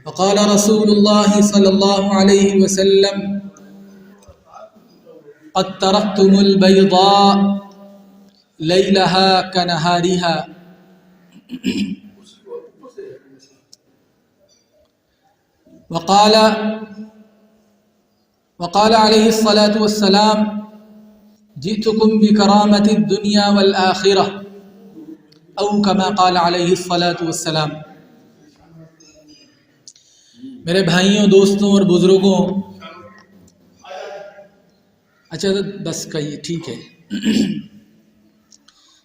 وقال رسول الله صلى الله عليه وسلم قد تركتم البيضاء ليلها كنهارها وقال عليه الصلاة والسلام جئتكم بكرامة الدنيا والآخرة او كما قال علیہ الصلاۃ والسلام۔ میرے بھائیوں، دوستوں اور بزرگوں، اچھا بس کہیے ٹھیک ہے،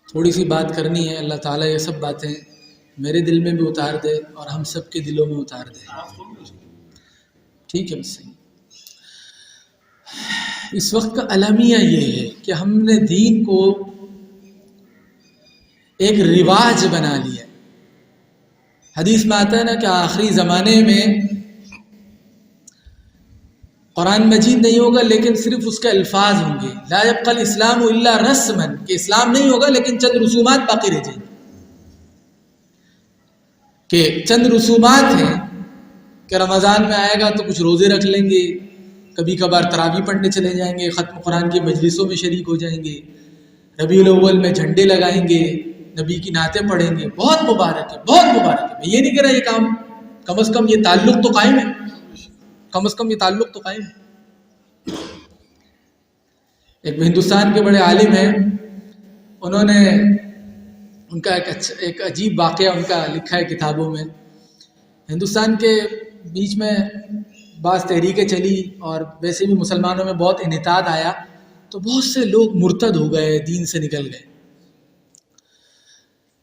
تھوڑی سی بات کرنی ہے۔ اللہ تعالیٰ یہ سب باتیں میرے دل میں بھی اتار دے اور ہم سب کے دلوں میں اتار دے، ٹھیک ہے؟ بس اس وقت کا المیہ یہ ہے کہ ہم نے دین کو ایک رواج بنا لیا۔ حدیث میں آتا ہے نا کہ آخری زمانے میں قرآن مجید نہیں ہوگا لیکن صرف اس کے الفاظ ہوں گے۔ لا يبقى الاسلام الا رسما، کہ اسلام نہیں ہوگا لیکن چند رسومات باقی رہ جائیں گے، کہ چند رسومات ہیں کہ رمضان میں آئے گا تو کچھ روزے رکھ لیں گے، کبھی کبھار تراویح پڑھنے چلے جائیں گے، ختم قرآن کی مجلسوں میں شریک ہو جائیں گے، ربیع الاول میں جھنڈے لگائیں گے، نبی کی نعتیں پڑھیں گے۔ بہت مبارک ہے، بہت مبارک ہے، میں یہ نہیں کہہ رہا یہ کام، کم از کم یہ تعلق تو قائم ہے، کم از کم یہ تعلق تو قائم ہے۔ ایک ہندوستان کے بڑے عالم ہیں، انہوں نے ان کا ایک عجیب واقعہ ان کا لکھا ہے کتابوں میں۔ ہندوستان کے بیچ میں بعض تحریکیں چلی اور ویسے بھی مسلمانوں میں بہت انحطاط آیا تو بہت سے لوگ مرتد ہو گئے، دین سے نکل گئے۔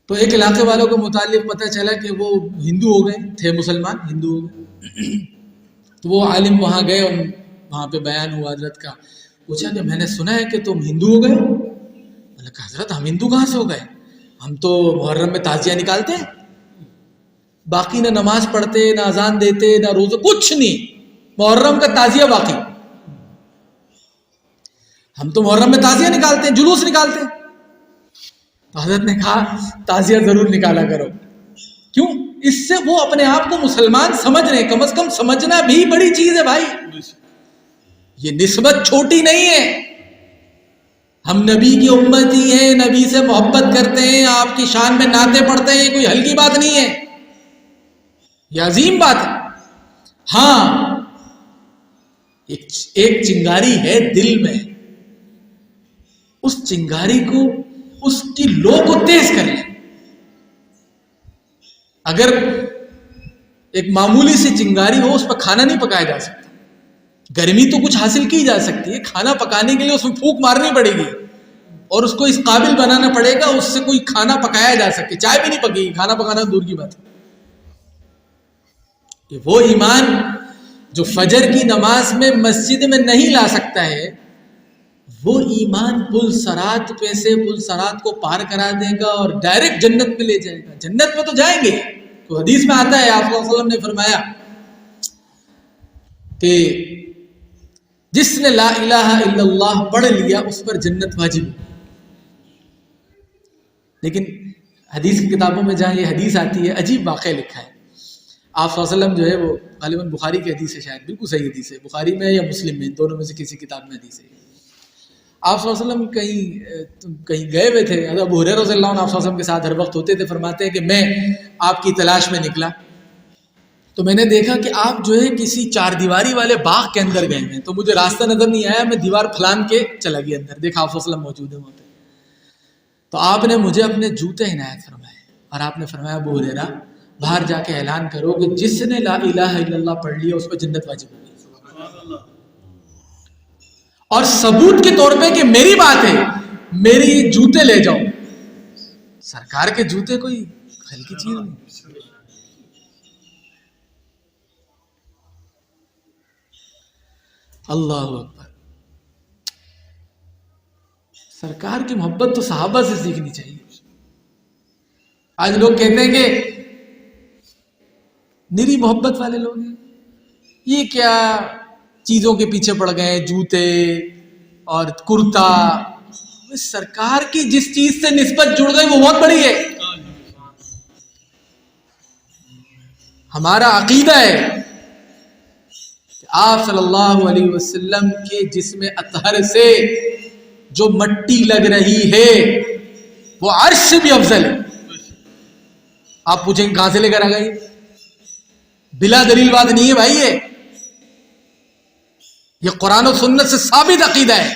تو ایک علاقے والوں کو متعلق پتہ چلا کہ وہ ہندو ہو گئے تھے، مسلمان ہندو ہو گئے۔ تو وہ عالم وہاں گئے اور وہاں پہ بیان ہوا حضرت کا، پوچھا کہ میں نے سنا ہے کہ تم ہندو ہو گئے؟ میں نے کہا حضرت ہم ہندو کہاں سے ہو گئے، ہم تو محرم میں تعزیہ نکالتے ہیں، باقی نہ نماز پڑھتے، نہ اذان دیتے، نہ روزے، کچھ نہیں، محرم کا تعزیہ باقی۔ ہم تو محرم میں تعزیہ نکالتے ہیں، جلوس نکالتے ہیں۔ تو حضرت نے کہا تعزیہ ضرور نکالا کرو، کیوں؟ اس سے وہ اپنے آپ کو مسلمان سمجھ رہے ہیں، کم از کم سمجھنا بھی بڑی چیز ہے بھائی، یہ نسبت چھوٹی نہیں ہے۔ ہم نبی کی امتی ہیں، نبی سے محبت کرتے ہیں، آپ کی شان میں نعتیں پڑھتے ہیں، کوئی ہلکی بات نہیں ہے، یہ عظیم بات ہے۔ ہاں ایک چنگاری ہے دل میں، اس چنگاری کو، اس کی لو کو تیز کر لیں۔ اگر ایک معمولی سی چنگاری ہو، اس پر کھانا نہیں پکایا جا سکتا، گرمی تو کچھ حاصل کی جا سکتی ہے، کھانا پکانے کے لیے اس میں پھونک مارنی پڑے گی اور اس کو اس قابل بنانا پڑے گا، اس سے کوئی کھانا پکایا جا سکے، چائے بھی نہیں پکے گی، کھانا پکانا دور کی بات ہے۔ کہ وہ ایمان جو فجر کی نماز میں مسجد میں نہیں لا سکتا ہے، وہ ایمان پل صراط پہ سے پل صراط کو پار کرا دے گا اور ڈائریکٹ جنت میں لے جائے گا۔ جنت میں تو جائیں گے، تو حدیث میں آتا ہے آپ صلی اللہ علیہ وسلم نے فرمایا کہ جس نے لا الہ الا اللہ پڑھ لیا اس پر جنت واجب ہے۔ لیکن حدیث کی کتابوں میں جہاں یہ حدیث آتی ہے، عجیب واقعہ لکھا ہے۔ آپ صلی اللہ علیہ وسلم جو ہے وہ غالباً بخاری کی حدیث ہے، شاید بالکل صحیح حدیث ہے، بخاری میں یا مسلم میں، دونوں میں سے کسی کتاب میں حدیث ہے۔ آپ صلی اللہ علیہ وسلم کہیں گئے ہوئے تھے، حضرت ابو ہریرہ رضی اللہ عنہ آپ صلی اللہ علیہ وسلم کے ساتھ ہر وقت ہوتے تھے، فرماتے ہیں کہ میں آپ کی تلاش میں نکلا تو میں نے دیکھا کہ آپ جو ہے کسی چار دیواری والے باغ کے اندر گئے ہیں، تو مجھے راستہ نظر نہیں آیا، میں دیوار پھلان کے چلا گیا اندر، دیکھا آپ صلی اللہ علیہ وسلم موجود ہے وہاں پہ۔ تو آپ نے مجھے اپنے جوتے عنایت فرمائے اور آپ نے فرمایا ابو ہریرہ باہر جا کے اعلان کرو کہ جس نے لا الہ الا اللہ پڑھ لیا اس پر جنت واجب ہوگی، اور ثبوت کے طور پہ کہ میری بات ہے، میری جوتے لے جاؤ۔ سرکار کے جوتے کوئی ہلکی چیز نہیں۔ اللہ اکبر، سرکار کی محبت تو صحابہ سے سیکھنی چاہیے۔ آج لوگ کہتے ہیں کہ نری محبت والے لوگ ہیں، یہ کیا چیزوں کے پیچھے پڑ گئے، جوتے اور کرتا۔ سرکار کی جس چیز سے نسبت جڑ گئی وہ بہت بڑی ہے۔ ہمارا عقیدہ ہے کہ آپ صلی اللہ علیہ وسلم کے جسم اطہر سے جو مٹی لگ رہی ہے وہ عرش سے بھی افضل ہے. آپ پوچھیں کہاں سے لے کر آ گئی؟ بلا دلیل بات نہیں ہے بھائی، یہ قرآن و سنت سے ثابت عقیدہ ہے.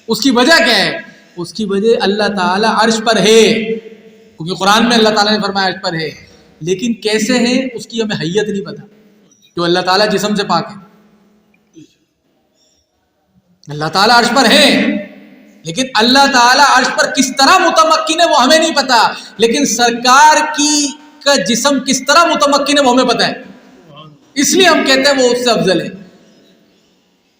اس کی وجہ کیا ہے؟ اس کی وجہ اللہ تعالیٰ عرش پر ہے، کیونکہ قرآن میں اللہ تعالیٰ نے فرمایا عرش پر ہے. لیکن کیسے ہیں اس کی ہمیں حیت نہیں پتا. جو اللہ تعالیٰ جسم سے پاک ہے، اللہ تعالیٰ عرش پر ہے، لیکن اللہ تعالیٰ عرش پر کس طرح متمکن ہے وہ ہمیں نہیں پتا. لیکن سرکار کا جسم کس طرح متمکن ہے وہ ہمیں پتا ہے، اس لیے ہم کہتے ہیں وہ اس سے افضل ہے.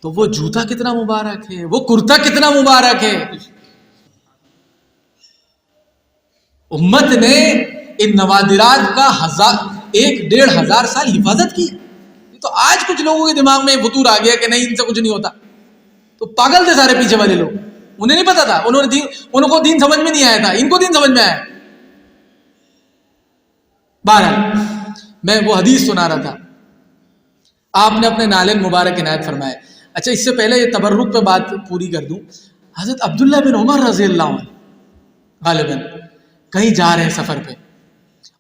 تو وہ جوتا کتنا مبارک ہے، وہ کرتا کتنا مبارک ہے. امت نے ان نوادرات کا 1,500 سال حفاظت کی. تو آج کچھ لوگوں کے دماغ میں فطور آ گیا کہ نہیں ان سے کچھ نہیں ہوتا. تو پاگل تھے سارے پیچھے والے لوگ، انہیں نہیں پتا تھا، انہوں کو دین سمجھ میں نہیں آیا تھا، ان کو دین سمجھ میں آیا. بہرحال میں وہ حدیث سنا رہا تھا، آپ نے اپنے نالین مبارک عنایت فرمائے. اچھا اس سے پہلے یہ تبرک پہ بات پوری کر دوں. حضرت عبداللہ بن عمر رضی اللہ عنہ غالباً کہیں جا رہے ہیں سفر پہ،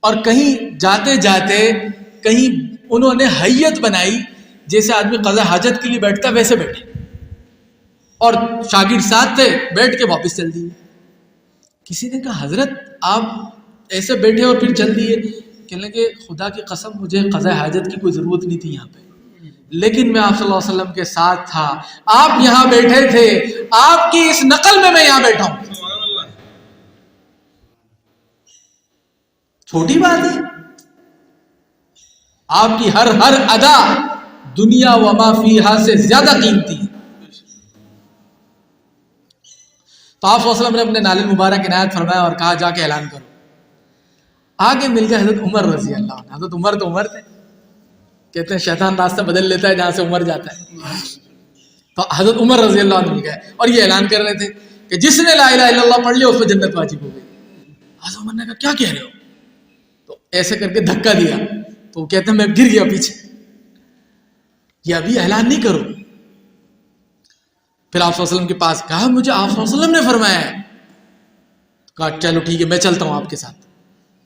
اور کہیں جاتے جاتے کہیں انہوں نے حیت بنائی، جیسے آدمی قضا حاجت کے لیے بیٹھتا ویسے بیٹھے، اور شاگرد ساتھ تھے، بیٹھ کے واپس چل دیے. کسی نے کہا حضرت آپ ایسے بیٹھے اور پھر چل دیے؟ کہنے لگے خدا کی قسم مجھے قضا حاجت کی کوئی ضرورت نہیں تھی یہاں پہ، لیکن میں آپ صلی اللہ علیہ وسلم کے ساتھ تھا، آپ یہاں بیٹھے تھے، آپ کی اس نقل میں یہاں بیٹھا ہوں. چھوٹی بات ہے، آپ کی ہر ادا دنیا و ما فیہا سے زیادہ قیمتی ہے. تو آپ صلی اللہ علیہ وسلم نے اپنے نالین مبارک عنایت فرمایا اور کہا جا کے اعلان کرو. آگے مل گئے حضرت عمر رضی اللہ عنہ. حضرت عمر تو عمر تھے، کہتے ہیں شیطان راستہ بدل لیتا ہے جہاں سے عمر جاتا ہے. تو حضرت عمر رضی اللہ عنہ مل گئے اور یہ اعلان کر رہے تھے کہ جس نے لا الہ الا اللہ پڑھ لیا اس پہ جنت واجب ہو گئی. حضرت عمر نے کہا کیا کہہ رہے ہو؟ تو ایسے کر کے دھکا دیا. تو وہ کہتے ہیں میں گر گیا پیچھے، یہ ابھی اعلان نہیں کرو. پھر آپ صلی اللہ علیہ وسلم کے پاس کہا مجھے آپ صلی اللہ علیہ وسلم نے فرمایا ہے. کہا چلو ٹھیک ہے میں چلتا ہوں آپ کے ساتھ.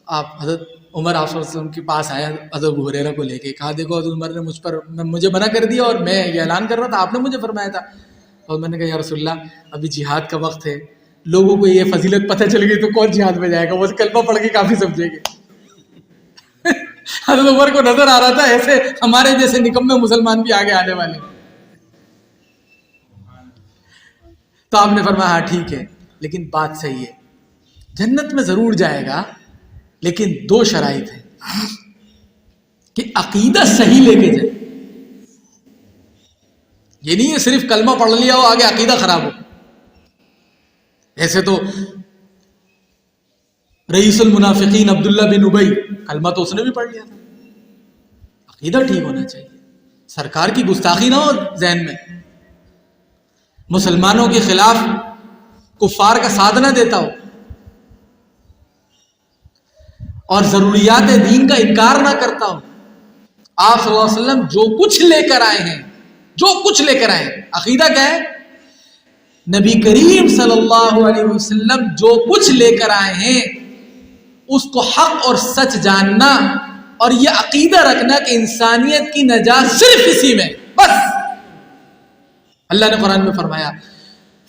آپ حضرت عمر آپ صلی اللہ علیہ وسلم کے پاس آیا حضرت ابو ہریرہ کو لے کے. کہا دیکھو حضرت عمر نے مجھے منع کر دیا اور میں یہ اعلان کر رہا تھا، آپ نے مجھے فرمایا تھا. اور میں نے کہا یا رسول اللہ ابھی جہاد کا وقت ہے، لوگوں کو یہ فضیلت پتہ چل گئی تو کون جہاد میں جائے گا، وہ کلمہ پڑھ کے کافی سمجھے گے. حضرت عمر کو نظر آ رہا تھا ایسے ہمارے جیسے نکمے مسلمان بھی آگے آنے والے. تو آپ نے فرمایا ہاں ٹھیک ہے، لیکن بات صحیح ہے، جنت میں ضرور جائے گا، لیکن 2 شرائط ہیں کہ عقیدہ صحیح لے کے جائے. یہ نہیں ہے صرف کلمہ پڑھ لیا ہو آگے عقیدہ خراب ہو. ایسے تو رئیس المنافقین عبداللہ بن ابی کلمہ تو اس نے بھی پڑھ لیا تھا. عقیدہ ٹھیک ہونا چاہیے، سرکار کی گستاخی نہ ہو ذہن میں، مسلمانوں کے خلاف کفار کا ساتھ نہ دیتا ہو، اور ضروریات دین کا انکار نہ کرتا ہو. آپ صلی اللہ علیہ وسلم جو کچھ لے کر آئے ہیں، جو کچھ لے کر آئے ہیں، عقیدہ کیا ہے؟ نبی کریم صلی اللہ علیہ وسلم جو کچھ لے کر آئے ہیں اس کو حق اور سچ جاننا، اور یہ عقیدہ رکھنا کہ انسانیت کی نجات صرف اسی میں بس. اللہ نے قرآن میں فرمایا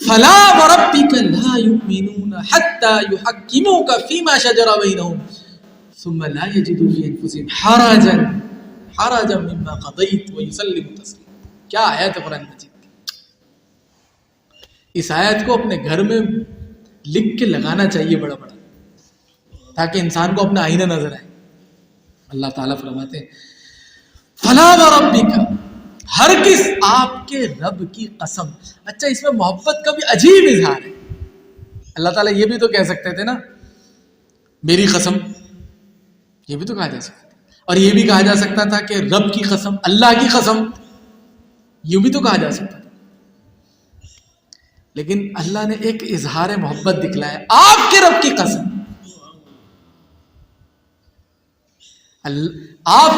فَلَا وَرَبِّكَ لَا يُؤْمِنُونَ حَتَّى يُحَكِّمُوكَ فِيمَا شَجَرَ بَيْنَهُمْ ثُمَّ لَا يَجِدُوا فِي أَنفُسِهِمْ حَرَجًا مِّمَّا قَضَيْتَ وَيُسَلِّمُوا تَسْلِيمًا. کیا آیت ہے قرآن مجید کی. اس آیت کو اپنے گھر میں لکھ کے لگانا چاہیے بڑا بڑا، تاکہ انسان کو اپنا آئینہ نظر آئے. اللہ تعالیٰ فرماتے ہیں فَلَا وَرَبِّكَ، ہرگز آپ کے رب کی قسم. اچھا اس میں محبت کا بھی عجیب اظہار ہے. اللہ تعالیٰ یہ بھی تو کہہ سکتے تھے نا میری قسم، یہ بھی تو کہا جا سکتا تھا، اور یہ بھی کہا جا سکتا تھا کہ رب کی قسم، اللہ کی قسم، یہ بھی تو کہا جا سکتا تھا. لیکن اللہ نے ایک اظہار محبت دکھلایا، آپ کے رب کی قسم. آپ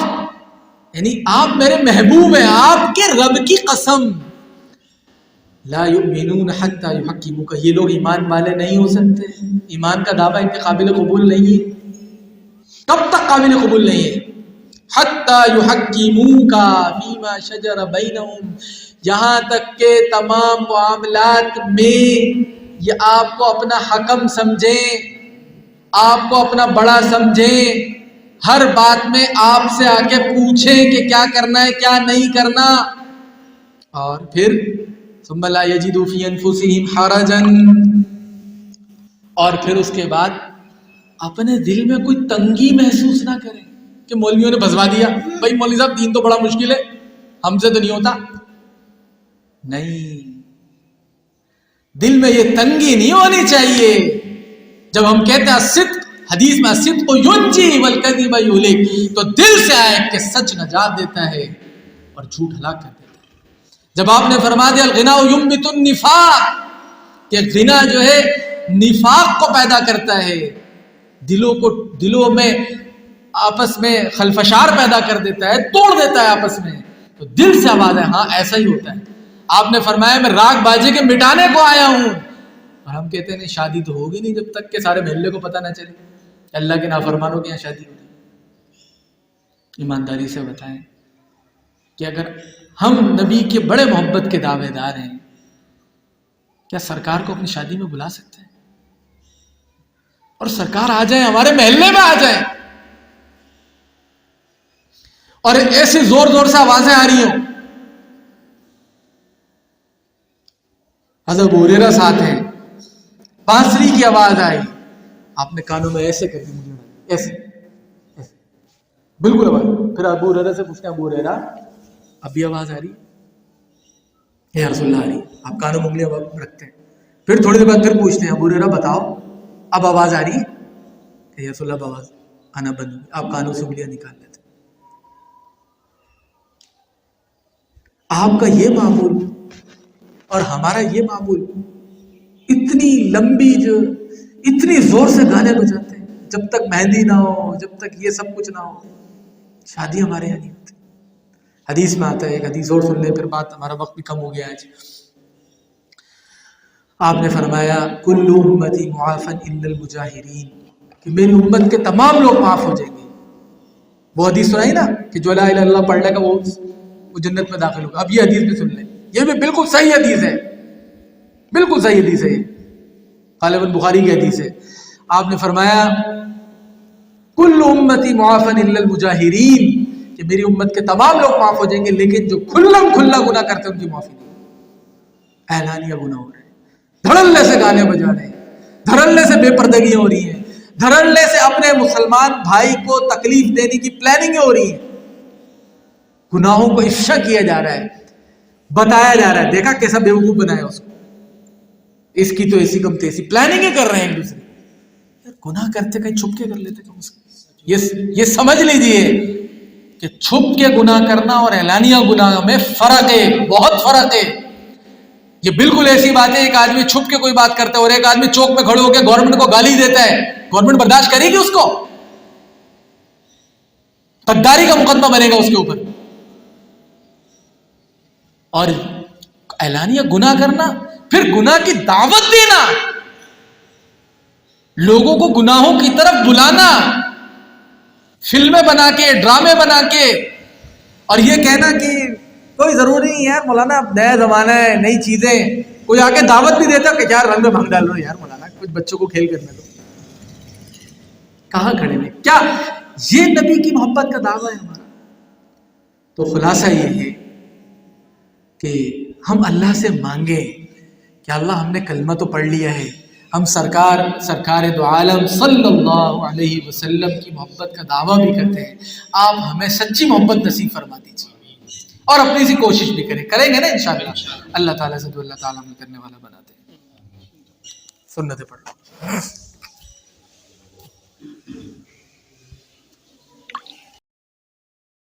یعنی آپ میرے محبوب ہیں، آپ کے رب کی قسم، لا یؤمنون حتی یحکموک، یہ لوگ ایمان والے نہیں ہو سکتے، ایمان کا دعویٰ ان کے قابل قبول نہیں ہے. کب تک قابل قبول نہیں ہے؟ حتی یحکموک فیما شجر بینہم، یہاں تک کہ تمام معاملات میں یہ آپ کو اپنا حکم سمجھیں، آپ کو اپنا بڑا سمجھیں، ہر بات میں آپ سے آ کے پوچھیں کہ کیا کرنا ہے کیا نہیں کرنا. اور پھر ثم لا یجدوا فی انفسہم حرجا، اور پھر اس کے بعد اپنے دل میں کوئی تنگی محسوس نہ کریں کہ مولویوں نے بھسوا دیا، بھائی مولوی صاحب دین تو بڑا مشکل ہے، ہم سے تو نہیں ہوتا. نہیں، دل میں یہ تنگی نہیں ہونی چاہیے. جب ہم کہتے ہیں صدق، حدیث میں صدق ینجی والکذب یہلک، تو دل سے آئے کہ سچ نجات دیتا ہے اور جھوٹ ہلاک کر دیتا ہے. جب آپ نے فرما دیا الغنا ینبت النفاق، کہ غنا جو ہے نفاق کو پیدا کرتا ہے، دلوں میں آپس میں خلفشار پیدا کر دیتا ہے، توڑ دیتا ہے آپس میں، تو دل سے آواز ہے ہاں ایسا ہی ہوتا ہے. آپ نے فرمایا میں راگ بازی کے مٹانے کو آیا ہوں، اور ہم کہتے ہیں نہیں شادی تو ہوگی نہیں جب تک کہ سارے محلے کو پتہ نہ چلے اللہ کے نافرمانوں کے یہاں شادی ہو رہی. ایمانداری سے بتائیں کہ اگر ہم نبی کے بڑے محبت کے دعوے دار ہیں، کیا سرکار کو اپنی شادی میں بلا سکتے ہیں؟ اور سرکار آ جائیں، ہمارے محلے میں آ جائیں، اور ایسی زور زور سے آوازیں آ رہی ہوں. حضرت ابو ہریرہ ساتھ ہیں، بانسری کی آواز آئی، آپ نے کانوں میں ایسے کر دی، مجھے ایسے ایسے بالکل آواز. پھر ابو ہریرہ سے پوچھتے ہیں ابو ہریرہ اب بھی آواز آ رہی ہے؟ یا رسول اللہ آ رہی. آپ کانوں میں انگلیاں رکھتے ہیں. پھر تھوڑی دیر بعد پھر پوچھتے ہیں ابو ہریرہ بتاؤ اب آواز آ رہی ہے؟ یا رسول اللہ اب آواز آنا بند ہوئی. آپ کانوں سے انگلیاں نکال لیتے. آپ کا یہ معمول اور ہمارا یہ معمول، اتنی لمبی جو اتنی زور سے گانے بجاتے ہیں، جب تک مہندی نہ ہو، جب تک یہ سب کچھ نہ ہو، شادی ہمارے یہاں نہیں ہوتی. حدیث میں آتا ہے، ایک حدیث اور سن لیں پھر بات، ہمارا وقت بھی کم ہو گیا آج. آپ نے فرمایا کل امتی معافا الا المجاہرین، کہ میری امت کے تمام لوگ معاف ہو جائیں گے. وہ حدیث سنائی نا کہ جو لا الہ الا اللہ پڑھ لے گا وہ جنت میں داخل ہوگا. اب یہ حدیث بھی سن لیں، یہ بھی بالکل صحیح حدیث ہے، بالکل صحیح حدیث ہے، غالباً بخاری کی حدیث ہے. آپ نے فرمایا کل امتی معافا الا المجاہرین، کہ میری امت کے تمام لوگ معاف ہو جائیں گے، لیکن جو کھلم کھلا گناہ کرتے ہیں ان کی معافی نہیں. اعلانیہ گناہ ہو رہے ہیں، دھڑلے سے گانے بجا رہے ہیں، دھڑلے سے بے پردگیاں ہو رہی ہیں، دھڑلے سے اپنے مسلمان بھائی کو تکلیف دینے کی پلاننگیں ہو رہی ہیں، گناہوں کو افشا کیا جا رہا ہے، بتایا جا رہا ہے، دیکھا کیسا بیوقوف بنایا اس کو، اس کی تو ایسی کم تیسی پلاننگیں کر رہے ہیں ایک دوسرے. گناہ کرتے کہیں چھپ کے کر لیتے کم از کم. یہ سمجھ لیجئے کہ چھپ کے گناہ کرنا اور اعلانیہ گناہ میں فرق ہے، بہت فرق ہے. یہ بالکل ایسی بات ہے ایک آدمی چھپ کے کوئی بات کرتا ہے اور ایک آدمی چوک میں کھڑے ہو کے گورنمنٹ کو گالی دیتا ہے، گورنمنٹ برداشت کرے گی اس کو؟ غداری کا مقدمہ بنے گا اس کے اوپر. اور اعلانیہ گناہ کرنا، پھر گناہ کی دعوت دینا، لوگوں کو گناہوں کی طرف بلانا، فلمیں بنا کے، ڈرامے بنا کے، اور یہ کہنا کہ کوئی ضروری نہیں یار مولانا، اب نیا زمانہ ہے، نئی چیزیں. کوئی آ کے دعوت بھی دیتا کہ یار رنگ میں بھنگ ڈال رہا یار مولانا، کچھ بچوں کو کھیل کرنے دو. کہاں کھڑے ہیں؟ کیا یہ نبی کی محبت کا دعویٰ ہے ہمارا؟ تو خلاصہ یہ ہے کہ ہم اللہ سے مانگیں کہ اللہ ہم نے کلمہ تو پڑھ لیا ہے، ہم سرکار دو عالم صلی اللہ علیہ وسلم کی محبت کا دعویٰ بھی کرتے ہیں، آپ ہمیں سچی محبت نصیب فرما دیجیے اور اپنی سی کوشش بھی کریں گے نا انشاءاللہ. اللہ تعالیٰ سے تو اللہ تعالیٰ ہمیں کرنے والا بناتے ہیں. سنتیں پڑھ لو.